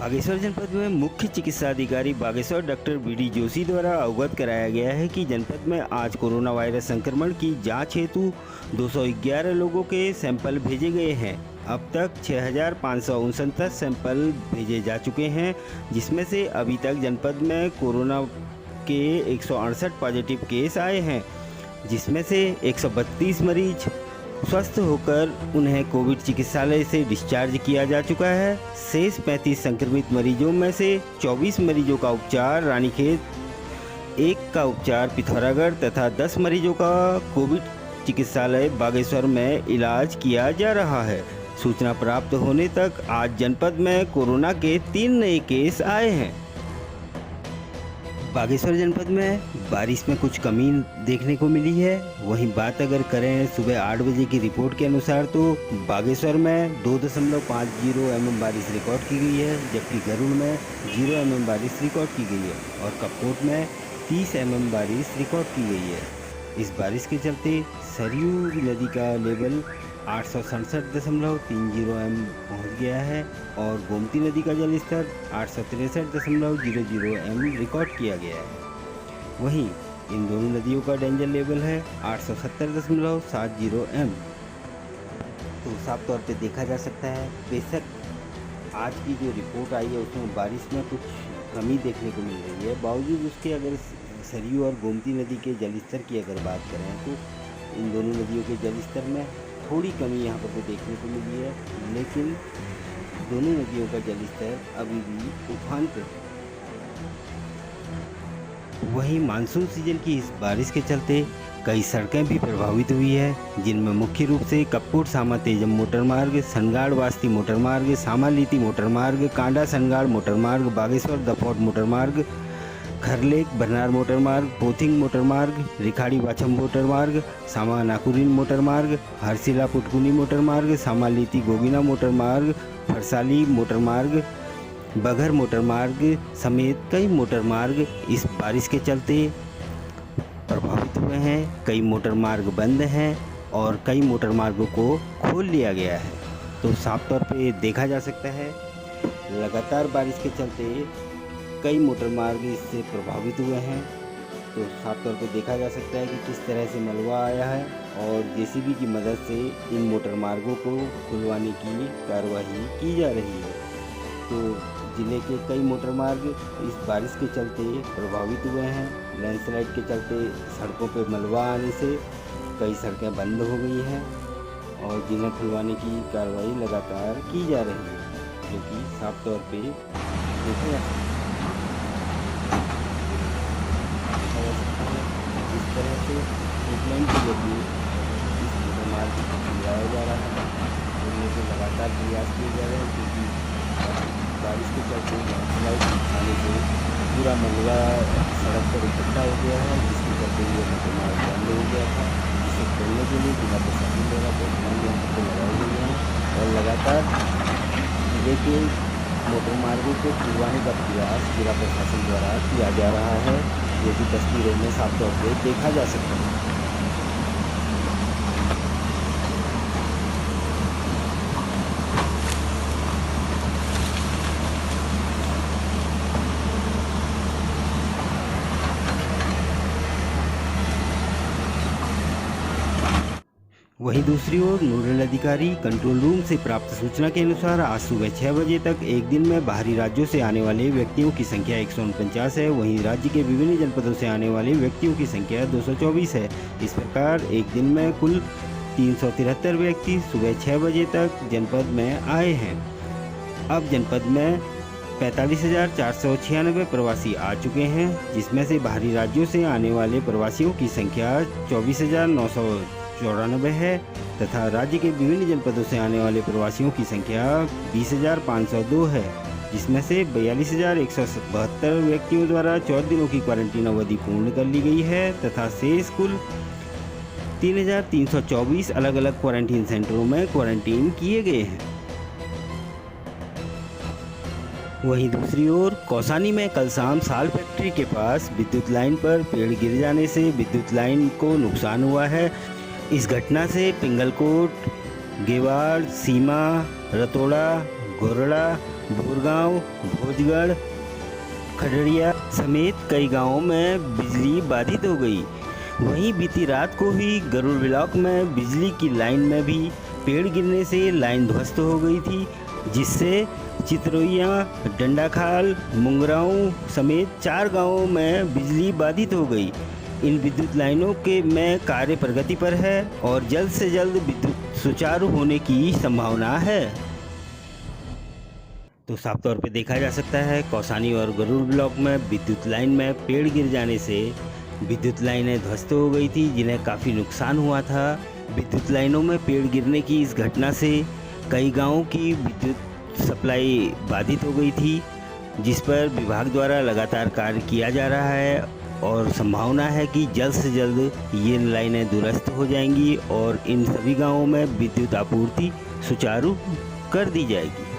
बागेश्वर जनपद में मुख्य चिकित्सा अधिकारी बागेश्वर डॉक्टर बीडी जोशी द्वारा अवगत कराया गया है कि जनपद में आज कोरोना वायरस संक्रमण की जांच हेतु 211 लोगों के सैंपल भेजे गए हैं। अब तक 6,569 सैंपल भेजे जा चुके हैं, जिसमें से अभी तक जनपद में कोरोना के 168 पॉजिटिव केस आए हैं, जिसमें से 132 मरीज स्वस्थ होकर उन्हें कोविड चिकित्सालय से डिस्चार्ज किया जा चुका है। शेष 35 संक्रमित मरीजों में से 24 मरीजों का उपचार रानीखेत, 1 का उपचार पिथौरागढ़ तथा 10 मरीजों का कोविड चिकित्सालय बागेश्वर में इलाज किया जा रहा है। सूचना प्राप्त होने तक आज जनपद में कोरोना के 3 नए केस आए हैं। बागेश्वर जनपद में बारिश में कुछ कमी देखने को मिली है। वहीं बात अगर करें सुबह 8 बजे की रिपोर्ट के अनुसार तो बागेश्वर में 2.50 mm बारिश रिकॉर्ड की गई है, जबकि गरुड़ में 0 mm बारिश रिकॉर्ड की गई है और कपकोट में 30 mm बारिश रिकॉर्ड की गई है। इस बारिश के चलते सरयू नदी का लेवल 867.30 m पहुँच गया है और गोमती नदी का जलस्तर 863.00 m रिकॉर्ड किया गया है। वहीं इन दोनों नदियों का डेंजर लेवल है 870.70 m। तो साफ तौर पे देखा जा सकता है, बेशक आज की जो रिपोर्ट आई है उसमें बारिश में कुछ कमी देखने को मिल रही है, बावजूद उसके अगर सरयू और गोमती नदी के जलस्तर की अगर बात करें तो इन दोनों नदियों के जलस्तर में थोड़ी कमी यहाँ पर तो देखने को मिली है, लेकिन दोनों नदियों का जलस्तर अभी भी उफान पर है। वहीं मानसून सीजन की इस बारिश के चलते कई सड़कें भी प्रभावित हुई है, जिनमें मुख्य रूप से कपकोट सामा तेजम मोटरमार्ग, सनगाड़ वास्ती मोटरमार्ग, सामा लीती मोटरमार्ग, कांडा सनगाड़ मोटरमार्ग, बागेश्वर दफौट मोटरमार्ग, खरलेक बरनार मोटरमार्ग, पोथिंग मोटरमार्ग, रिखाड़ी वाछम मोटरमार्ग, सामा नाकुरिन मोटरमार्ग, हरसिला पुटकुनी मोटरमार्ग, सामा लीती गोगिना मोटरमार्ग, फरसाली मोटरमार्ग, बघर मोटरमार्ग समेत कई मोटरमार्ग इस बारिश के चलते प्रभावित हुए हैं। कई मोटरमार्ग बंद हैं और कई मोटरमार्गों को खोल लिया गया है। तो साफ तौर पे देखा जा सकता है लगातार बारिश के चलते कई मोटरमार्ग इससे प्रभावित हुए हैं। तो साफ तौर पे देखा जा सकता है कि किस तरह से मलबा आया है और जेसीबी की मदद से इन मोटरमार्गों को खुलवाने की कार्रवाई की जा रही है। तो ज़िले के कई मोटरमार्ग इस बारिश के चलते प्रभावित हुए हैं। लैंडस्लाइड के चलते सड़कों पर मलबा आने से कई सड़कें बंद हो गई हैं और जिन्हें खुलवाने की कार्रवाई लगातार की जा रही है, जो कि साफ तौर पे देखा जा सकता है। इस तरह से ट्रीटमेंट के जरिए इस मोटरमार्ग को खुलवाया जा रहा है और ये लगातार प्रयास किए जा रहे हैं, क्योंकि बारिश के चलते लैंडस्लाइड आने से पूरा मलबा सड़क पर इकट्ठा हो गया है, जिसके चलते ये मोटरमार्ग बंद हो गया था। इसे खोलने के लिए जिला प्रशासन द्वारा वर्तमान यंत्र को लगाए गए हैं और लगातार जिले के मोटरमार्गों को खुलवाने का प्रयास जिला प्रशासन द्वारा किया जा रहा है, जो कि तस्वीरों में साफ तौर पर देखा जा सकता है। वहीं दूसरी ओर नोडल अधिकारी कंट्रोल रूम से प्राप्त सूचना के अनुसार आज सुबह 6 बजे तक एक दिन में बाहरी राज्यों से आने वाले व्यक्तियों की संख्या 149 है। वहीं राज्य के विभिन्न जनपदों से आने वाले व्यक्तियों की संख्या 224 है। इस प्रकार एक दिन में कुल 373 व्यक्ति सुबह 6 बजे तक जनपद में आए हैं। अब जनपद में 45,496 प्रवासी आ चुके हैं, जिसमें से बाहरी राज्यों से आने वाले प्रवासियों की संख्या 24,994 है तथा राज्य के विभिन्न जनपदों से आने वाले प्रवासियों की संख्या 20,502 है, जिसमें से 42,172 व्यक्तियों द्वारा 14 दिनों की क्वारंटीन अवधि पूर्ण कर ली गई है तथा शेष कुल 3,324 अलग अलग क्वारंटीन सेंटरों में क्वारंटीन किए गए हैं। वहीं दूसरी ओर कौसानी में कल शाम साल फैक्ट्री के पास विद्युत लाइन पर पेड़ गिर जाने से विद्युत लाइन को नुकसान हुआ है। इस घटना से पिंगलकोट, गेवाड़, सीमा, रतोड़ा, गोरड़ा, बोरगांव, भोजगढ़, खडड़िया समेत कई गांवों में बिजली बाधित हो गई। वहीं बीती रात को ही गरुड़ ब्लॉक में बिजली की लाइन में भी पेड़ गिरने से लाइन ध्वस्त हो गई थी, जिससे चितरोइया, डंडाखाल, मुंगराऊ समेत 4 गांवों में बिजली बाधित हो गई। इन विद्युत लाइनों के में कार्य प्रगति पर है और जल्द से जल्द विद्युत सुचारू होने की संभावना है। तो साफ तौर पे देखा जा सकता है कौसानी और गरुड़ ब्लॉक में विद्युत लाइन में पेड़ गिर जाने से विद्युत लाइनें ध्वस्त हो गई थी, जिन्हें काफ़ी नुकसान हुआ था। विद्युत लाइनों में पेड़ गिरने की इस घटना से कई गांवों की विद्युत सप्लाई बाधित हो गई थी, जिस पर विभाग द्वारा लगातार कार्य किया जा रहा है और संभावना है कि जल्द से जल्द ये लाइनें दुरुस्त हो जाएंगी और इन सभी गांवों में विद्युत आपूर्ति सुचारू कर दी जाएगी।